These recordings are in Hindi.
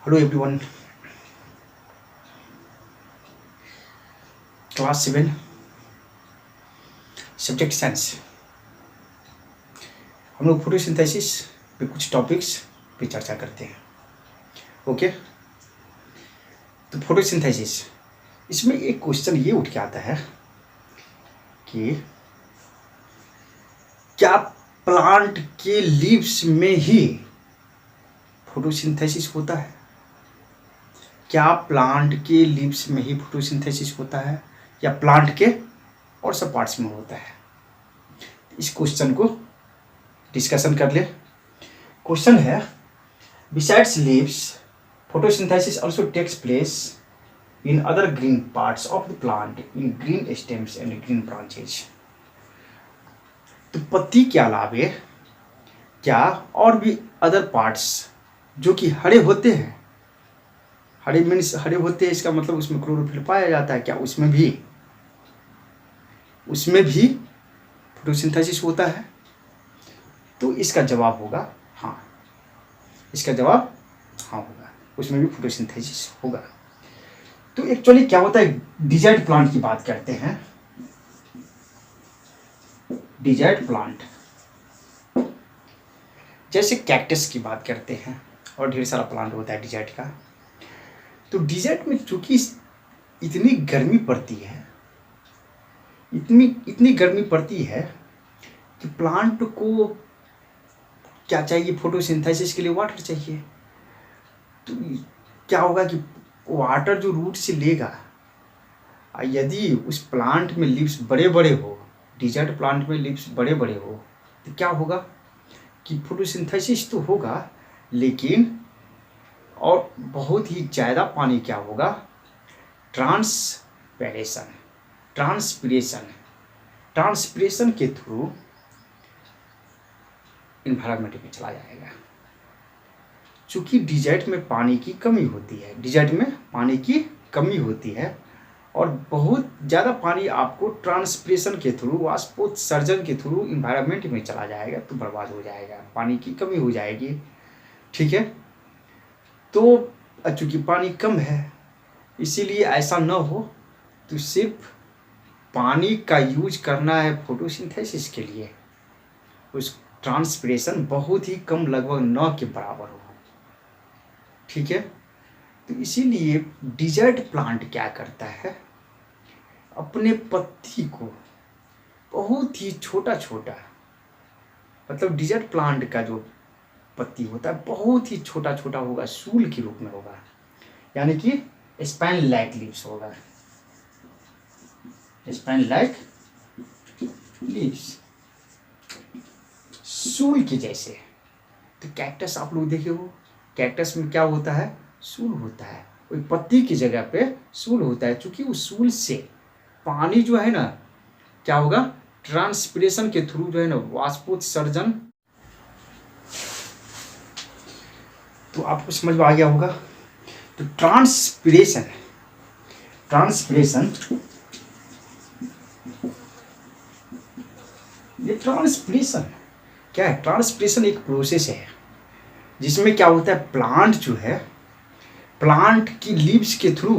Hello everyone, class 7 subject science. हम लोग फोटोसिंथेसिस पे कुछ टॉपिक्स पे चर्चा करते हैं। ओके, तो फोटोसिंथेसिस, इसमें एक क्वेश्चन ये उठ के आता है कि क्या प्लांट के लीव्स में ही फोटोसिंथेसिस होता है? क्या प्लांट के लीव्स में ही फोटोसिंथेसिस होता है या प्लांट के और सब पार्ट्स में होता है? इस क्वेश्चन को डिस्कशन कर ले। क्वेश्चन है, besides leaves photosynthesis also takes place in other green parts of the plant in green stems and green branches. तो पत्ती के अलावे क्या और भी अदर पार्ट्स जो कि हरे होते हैं, हरे मीन्स हरे होते हैं, इसका मतलब उसमें क्लोरोफिल पाया जाता है, क्या उसमें भी फोटोसिंथेसिस होता है? तो इसका जवाब होगा हाँ। इसका जवाब हाँ होगा, उसमें भी फोटोसिंथेसिस होगा। तो एक्चुअली क्या होता है, डिजाइड प्लांट की बात करते हैं। डिजाइड प्लांट जैसे कैक्टस की बात करते हैं और ढेर सारा प्लांट होता है डिजाइड का। तो डिजाइड में चूंकि इतनी गर्मी पड़ती है, इतनी गर्मी पड़ती है कि प्लांट को क्या चाहिए, फोटोसिंथेसिस के लिए वाटर चाहिए। तो क्या होगा कि वाटर जो रूट से लेगा, यदि उस प्लांट में लीव्स बड़े बड़े हो, डिजाइड प्लांट में लीव्स बड़े बड़े हो, तो क्या होगा कि फोटोसिंथेसिस तो होगा, लेकिन और बहुत ही ज़्यादा पानी क्या होगा, ट्रांसपिरेशन के थ्रू इन्वायरमेंट में चला जाएगा। चूँकि डिजाइड में पानी की कमी होती है, और बहुत ज़्यादा पानी आपको ट्रांसपिरेशन के थ्रू, वाष्पोत्सर्जन के थ्रू इन्वायरमेंट में चला जाएगा तो बर्बाद हो जाएगा, पानी की कमी हो जाएगी। ठीक है, तो चूँकि पानी कम है, इसीलिए ऐसा न हो तो सिर्फ पानी का यूज करना है फोटोसिंथेसिस के लिए, उस ट्रांसपिरेशन बहुत ही कम, लगभग न के बराबर हो। ठीक है, तो इसीलिए डिजाइड प्लांट क्या करता है, अपने पत्ती को बहुत ही छोटा छोटा, मतलब डिजाइड प्लांट का जो पत्ती होता है बहुत ही छोटा छोटा होगा, सूल के रूप में होगा, यानी कि स्पाइन लाइक लीव्स होगा, स्पाइन लाइक लीव्स, सूल के जैसे। तो कैक्टस आप लोग देखे हो, कैक्टस में क्या होता है, सूल होता है, वही पत्ती की जगह पे सूल होता है। चूंकि उस सूल से पानी जो है ना, क्या होगा, ट्रांसपिरेशन के थ्रू जो है ना, वाष्पोत्सर्जन। तो आपको समझ में आ गया होगा। तो ट्रांसपिरेशन ये ट्रांसपिरेशन क्या है? ट्रांसपिरेशन एक प्रोसेस है जिसमें क्या होता है, प्लांट जो है, प्लांट की लीव्स के थ्रू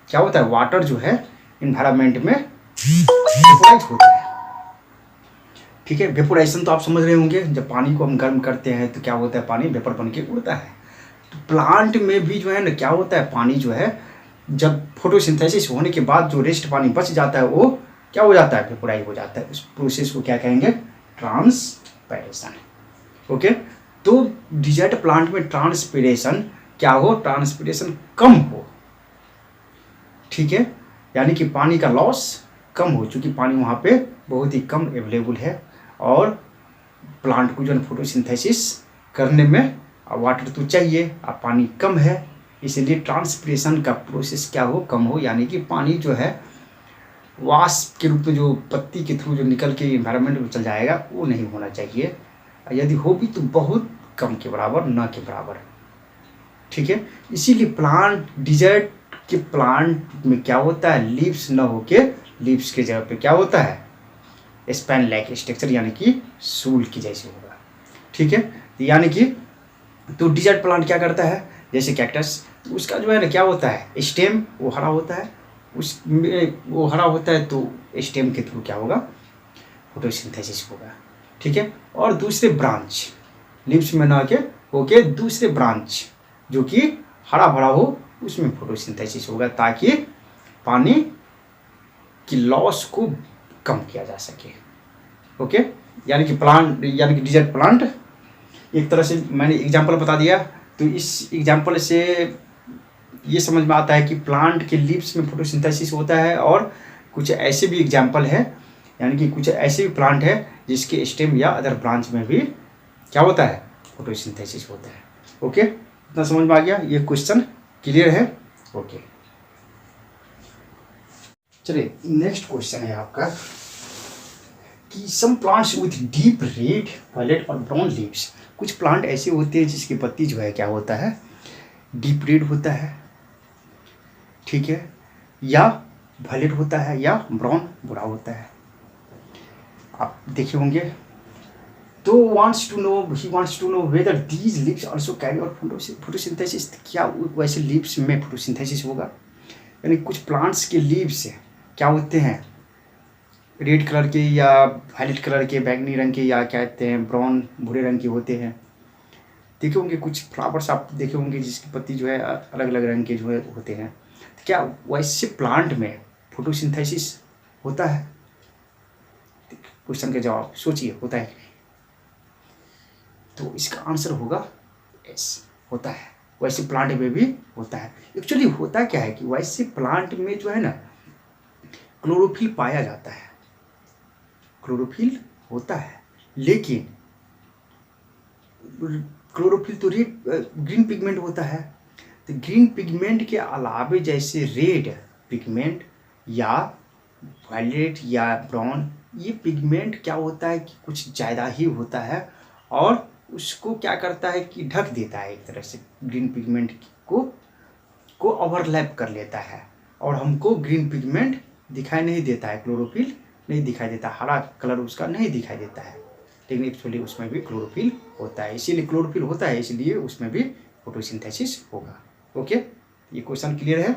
क्या होता है, वाटर जो है इन्वायरमेंट में वेपोराइज होता है। ठीक है, वेपोराइजेशन तो आप समझ रहे होंगे, जब पानी को हम गर्म करते हैं तो क्या होता है, पानी वेपर बन के उड़ता है। तो प्लांट में भी जो है ना, क्या होता है, पानी जो है जब फोटोसिंथेसिस होने के बाद जो रेस्ट पानी बच जाता है, वो क्या हो जाता है, वेपोराइज हो जाता है। उस प्रोसेस को क्या कहेंगे, ट्रांसपिरेशन। ओके, तो डिजाइड प्लांट में ट्रांसपिरेशन क्या हो, ट्रांसपिरेशन कम हो। ठीक है, यानी कि पानी का लॉस कम हो, चूँकि पानी वहाँ पे बहुत ही कम अवेलेबल है, और प्लांट को जो है फोटोसिंथेसिस करने में वाटर तो चाहिए, अब पानी कम है, इसलिए ट्रांसपिरेशन का प्रोसेस क्या हो, कम हो, यानी कि पानी जो है वाष्प के रूप में जो पत्ती के थ्रू जो निकल के इन्वायरमेंट में चल जाएगा, वो नहीं होना चाहिए। यदि हो भी तो बहुत कम के बराबर, न के बराबर। ठीक है, इसीलिए प्लांट, डिजाइड के प्लांट में क्या होता है, लीव्स न होके लीव्स के जगह पे क्या होता है, स्पाइन लाइक स्ट्रक्चर, यानी कि सूल की जैसे होगा। ठीक है, यानी कि तो डिजाइड प्लांट क्या करता है, जैसे कैक्टस, तो उसका जो है ना क्या होता है, स्टेम वो हरा होता है, उसमें वो हरा होता है तो स्टेम के थ्रू क्या होगा, फोटोसिंथेसिस होगा। ठीक है, और दूसरे ब्रांच लीव्स में ना के ओके, दूसरे ब्रांच जो कि हरा भरा हो उसमें फोटोसिंथेसिस होगा, ताकि पानी की लॉस को कम किया जा सके। ओके, यानी कि प्लांट, यानी कि डिजर्ट प्लांट एक तरह से मैंने एग्जांपल बता दिया, तो इस एग्जांपल से ये समझ में आता है कि प्लांट के लीव्स में फोटोसिंथेसिस होता है, और कुछ ऐसे भी एग्जांपल है, यानी कि कुछ ऐसे भी प्लांट है जिसके स्टेम या अदर ब्रांच में भी क्या होता है, फोटोसिंथेसिस होता है। ओके, इतना समझ में आ गया, ये क्वेश्चन क्लियर है। ओके, चलिए नेक्स्ट क्वेश्चन है आपका कि some plants with deep red, violet और ब्राउन लीव्स, कुछ प्लांट ऐसे होते हैं जिसकी पत्ती जो है क्या होता है, डीप रेड होता है, ठीक है, या वायलेट होता है, या ब्राउन भूरा होता है। आप देखे होंगे, तो he wants to know whether these leaves also carry out photosynthesis, क्या वैसे लीव्स में फोटोसिंथेसिस होगा। यानी कुछ प्लांट्स के लीव्स क्या होते हैं, रेड कलर के या वायलेट कलर के, बैंगनी रंग के, या क्या कहते हैं ब्राउन भूरे रंग के होते हैं। देखे होंगे कुछ फ्लावर्स आप देखे होंगे जिसकी पत्ती जो है अलग अलग रंग के जो है होते हैं। तो क्या वैसे प्लांट में फोटोसिंथेसिस होता है? क्वेश्चन का जवाब सोचिए, होता है कि नहीं? तो इसका आंसर होगा यस, होता है, वैसे प्लांट में भी होता है। एक्चुअली होता क्या है कि वैसे प्लांट में जो है ना क्लोरोफिल पाया जाता है, क्लोरोफिल होता है, लेकिन क्लोरोफिल तो रेड ग्रीन पिगमेंट होता है। तो ग्रीन पिगमेंट के अलावे जैसे रेड पिगमेंट या वायलेट या ब्राउन, ये पिगमेंट क्या होता है कि कुछ ज़्यादा ही होता है, और उसको क्या करता है कि ढक देता है, एक तरह से ग्रीन पिगमेंट को ओवरलैप कर लेता है, और हमको ग्रीन पिगमेंट दिखाई नहीं देता है, क्लोरोफिल नहीं दिखाई देता, हरा कलर उसका नहीं दिखाई देता है, लेकिन एक्चुअली उसमें भी क्लोरोफिल होता है। इसीलिए क्लोरोफिल होता है, इसलिए उसमें भी फोटोसिंथेसिस होगा। ओके, ये क्वेश्चन क्लियर है।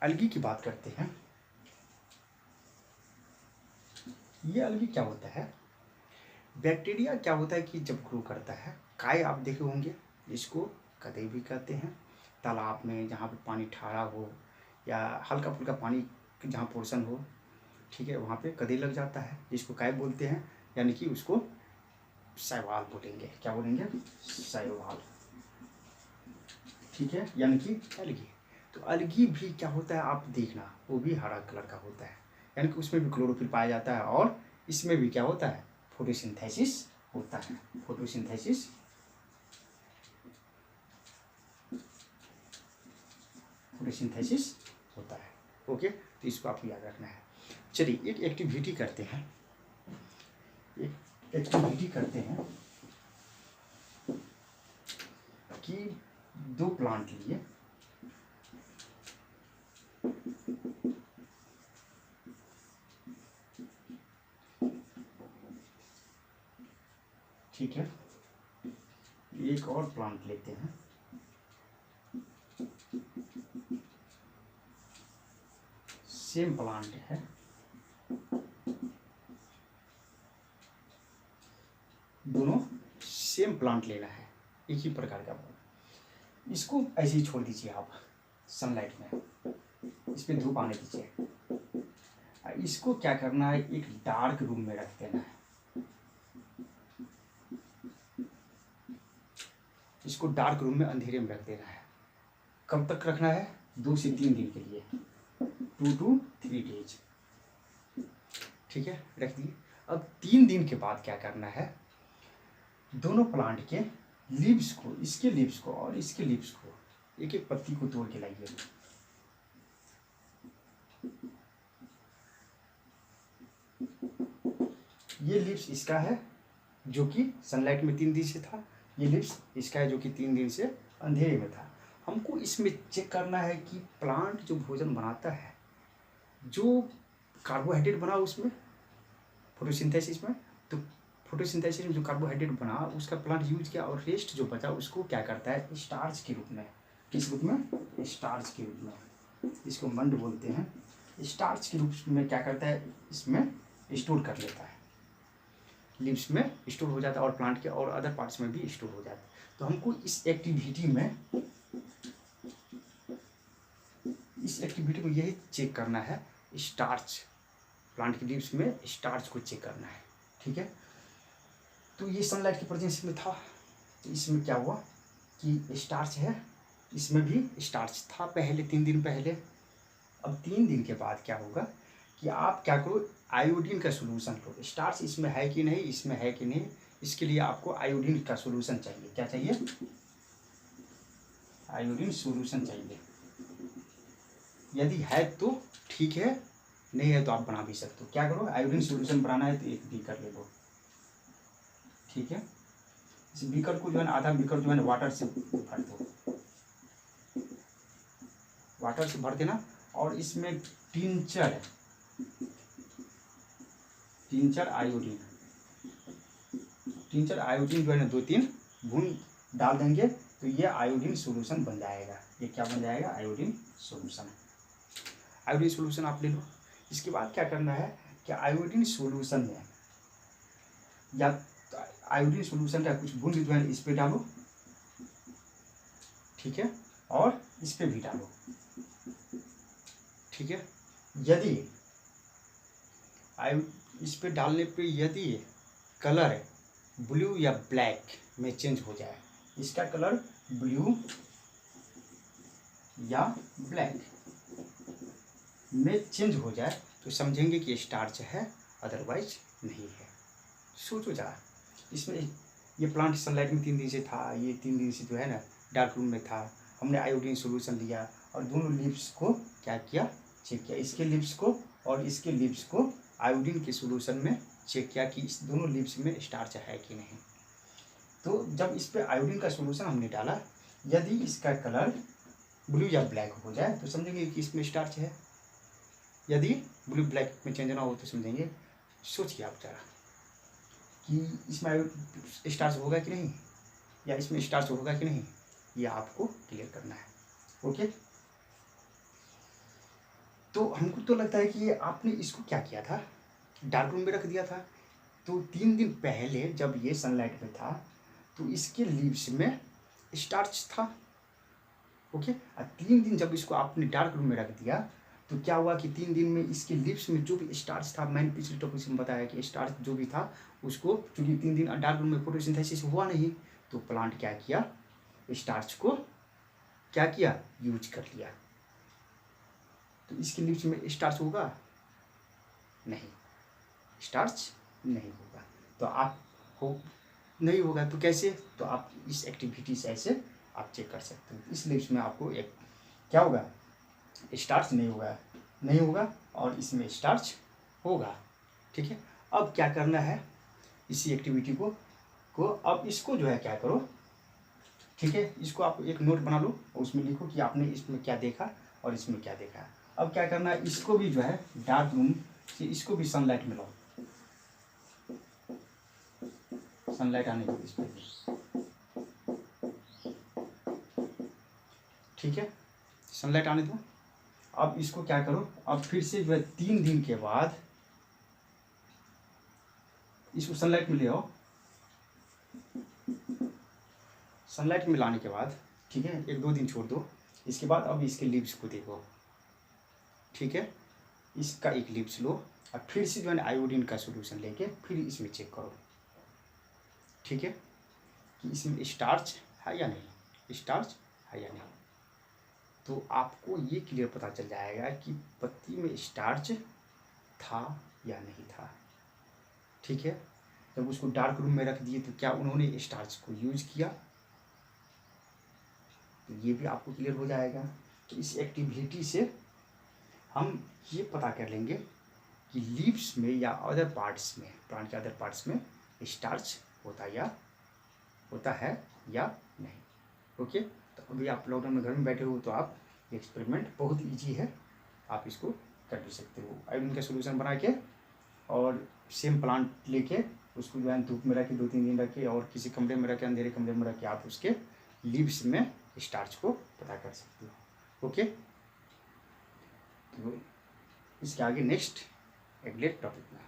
अलगी की बात करते हैं। ये अलगी क्या होता है, बैक्टीरिया क्या होता है कि जब ग्रो करता है, काय आप देखे होंगे, इसको कदे भी कहते हैं। तालाब में जहाँ पे पानी ठहरा हो या हल्का फुल्का पानी जहाँ पोर्शन हो, ठीक है, वहाँ पे कदे लग जाता है, जिसको काय बोलते हैं, यानी कि उसको शैवाल बोलेंगे। क्या बोलेंगे? शैवाल, ठीक है, यानी कि अलगी। तो अलगी भी क्या होता है आप देखना, वो भी हरा कलर का होता है, यानी कि उसमें भी क्लोरोफिल पाया जाता है, और इसमें भी क्या होता है, फोटोसिंथेसिस होता है। फोटोसिंथेसिस फोटोसिंथेसिस होता है। ओके, तो इसको आपको याद रखना है। चलिए एक एक्टिविटी करते हैं, एक एक्टिविटी करते हैं कि दो प्लांट लिए, ठीक है, एक और प्लांट लेते हैं, सेम प्लांट है, दोनों सेम प्लांट लेना है, एक ही प्रकार का। इसको ऐसे ही छोड़ दीजिए आप सनलाइट में, इस पर धूप आने दीजिए। इसको क्या करना है, एक डार्क रूम में रख देना है, इसको डार्क रूम में अंधेरे में रख देना है। कब तक रखना है? 2 से 3 दिन के लिए, 2 to 3 days, ठीक है, रख दिए। अब 3 दिन के बाद क्या करना है, दोनों प्लांट के लीव्स को, इसके लीव्स को और इसके लीव्स को, एक एक पत्ती को तोड़ के लाइए। ये लीव्स इसका है जो कि सनलाइट में 3 दिन से था, ये लीव्स इसका है जो कि 3 दिन से अंधेरे में था। हमको इसमें चेक करना है कि प्लांट जो भोजन बनाता है, जो कार्बोहाइड्रेट बना उसमें फोटोसिंथेसिस में। तो फोटोसिंथेसिस में जो कार्बोहाइड्रेट बना उसका प्लांट यूज किया और रेस्ट जो बचा उसको क्या करता है, स्टार्च के रूप में। किस रूप में? स्टार्च के रूप में। इसको मंड बोलते हैं। स्टार्च के रूप में क्या करता है, इसमें स्टोर कर लेता है, लीव्स में स्टोर हो जाता है और प्लांट के और अदर पार्ट्स में भी स्टोर हो जाता है। तो हमको इस एक्टिविटी में यही चेक करना है, स्टार्च, प्लांट की लीव्स में स्टार्च को चेक करना है। ठीक है, तो ये सनलाइट की प्रेजेंस में था, तो इसमें क्या हुआ कि स्टार्च है, इसमें भी स्टार्च था पहले 3 दिन पहले। अब 3 दिन के बाद क्या होगा कि आप क्या करो, आयोडीन का सोल्यूशन लो। स्टार्च इसमें है कि नहीं, इसमें है कि नहीं, इसके लिए आपको आयोडीन का सोल्यूशन चाहिए। क्या चाहिए? आयोडीन सोल्यूशन चाहिए। यदि है तो ठीक है, नहीं है तो आप बना भी सकते हो। क्या करो, आयोडीन सोल्यूशन बनाना है तो एक बीकर ले लो। ठीक है, इस बीकर को जो है ना, आधा बीकर जो है ना वाटर से भर दो, वाटर से भर देना। और इसमें टिंचर आयोडीन, टिंचर आयोडीन जो है ना 2-3 बूंद डाल देंगे तो ये आयोडीन सोल्यूशन बन जाएगा। ये क्या बन जाएगा? Iodine solution. आयोडीन सोल्यूशन आप ले लो। इसके बाद क्या करना है कि आयोडीन सोल्यूशन में या आयोडीन सोल्यूशन का कुछ बूंद जो है इस पे डालो। ठीक है, और इस पे भी डालो। ठीक है, यदि इस पे डालने पे यदि कलर ब्लू या ब्लैक में चेंज हो जाए, इसका कलर ब्लू या ब्लैक में चेंज हो जाए तो समझेंगे कि स्टार्च है, अदरवाइज नहीं है। सोचो जरा, इसमें ये प्लांट सनलाइट में 3 दिन से था, ये 3 दिन से जो है ना डार्क रूम में था। हमने आयोडीन सोल्यूशन लिया और दोनों लीव्स को क्या किया, चेक किया। इसके लीव्स को और इसके लीव्स को आयोडीन के सोल्यूशन में चेक किया कि इस दोनों लीव्स में स्टार्च है कि नहीं। तो जब इस पर आयोडीन का सोल्यूशन हमने डाला, यदि इसका कलर ब्लू या ब्लैक हो जाए तो समझेंगे कि इसमें स्टार्च है। यदि ब्लू ब्लैक में चेंज ना हो तो समझेंगे। सोचिए आप जरा कि इसमें स्टार्च होगा कि नहीं, या इसमें स्टार्च होगा कि नहीं, ये आपको क्लियर करना है। ओके, तो हमको तो लगता है कि ये आपने इसको क्या किया था, डार्क रूम में रख दिया था। तो 3 दिन पहले जब ये सनलाइट में था तो इसके लीव्स में स्टार्च था। ओके, और 3 दिन जब इसको आपने डार्क रूम में रख दिया तो क्या हुआ कि 3 दिन में इसके लिप्स में जो भी स्टार्च था, मैंने पिछले टॉपिक में बताया कि स्टार्च जो भी था उसको, चूंकि 3 दिन डार्क रूम में फोटोसिंथेसिस हुआ नहीं, तो प्लांट क्या किया, स्टार्च को क्या किया, यूज कर लिया। तो इसके लिप्स में स्टार्च होगा नहीं, स्टार्च नहीं होगा। तो आप हो नहीं होगा तो कैसे, तो आप इस एक्टिविटी से ऐसे आप चेक कर सकते हो। इस लिप्स में आपको एक क्या होगा, स्टार्च नहीं होगा और इसमें स्टार्च होगा। ठीक है, अब क्या करना है, इसी एक्टिविटी को अब इसको जो है क्या करो, ठीक है, इसको आप एक नोट बना लो और उसमें लिखो कि आपने इसमें क्या देखा और इसमें क्या देखा। अब क्या करना है, इसको भी जो है डार्क रूम से इसको भी सनलाइट में लाओ, सनलाइट आने दो इस पर भी। ठीक है, सनलाइट आने दो। अब इसको क्या करो, अब फिर से जो है 3 दिन के बाद इसको सनलाइट में ले आओ। सनलाइट में लाने के बाद ठीक है 1-2 दिन छोड़ दो। इसके बाद अब इसके लीव्स को देखो। ठीक है, इसका एक लीव्स लो और फिर से जो है आयोडीन का सोल्यूशन लेके फिर इसमें चेक करो। ठीक है, कि इसमें स्टार्च है या नहीं, स्टार्च है या नहीं। तो आपको ये क्लियर पता चल जाएगा कि पत्ती में स्टार्च था या नहीं था। ठीक है, जब उसको डार्क रूम में रख दिए तो क्या उन्होंने स्टार्च को यूज किया, तो ये भी आपको क्लियर हो जाएगा। तो इस एक्टिविटी से हम ये पता कर लेंगे कि लीव्स में या अदर पार्ट्स में, प्लांट के अदर पार्ट्स में स्टार्च होता है या नहीं। ओके, तो अभी आप लॉकडाउन में घर में बैठे हो तो आप एक्सपेरिमेंट बहुत ईजी है, आप इसको कर भी सकते हो। आयोडीन का सोल्यूशन बना के और सेम प्लांट लेके उसको जो है धूप में रखे 2-3 दिन रखे और किसी कमरे में रखे, अंधेरे कमरे में रखे, आप उसके लीव्स में स्टार्च को पता कर सकते हो। ओके, तो इसके आगे नेक्स्ट अगले टॉपिक में।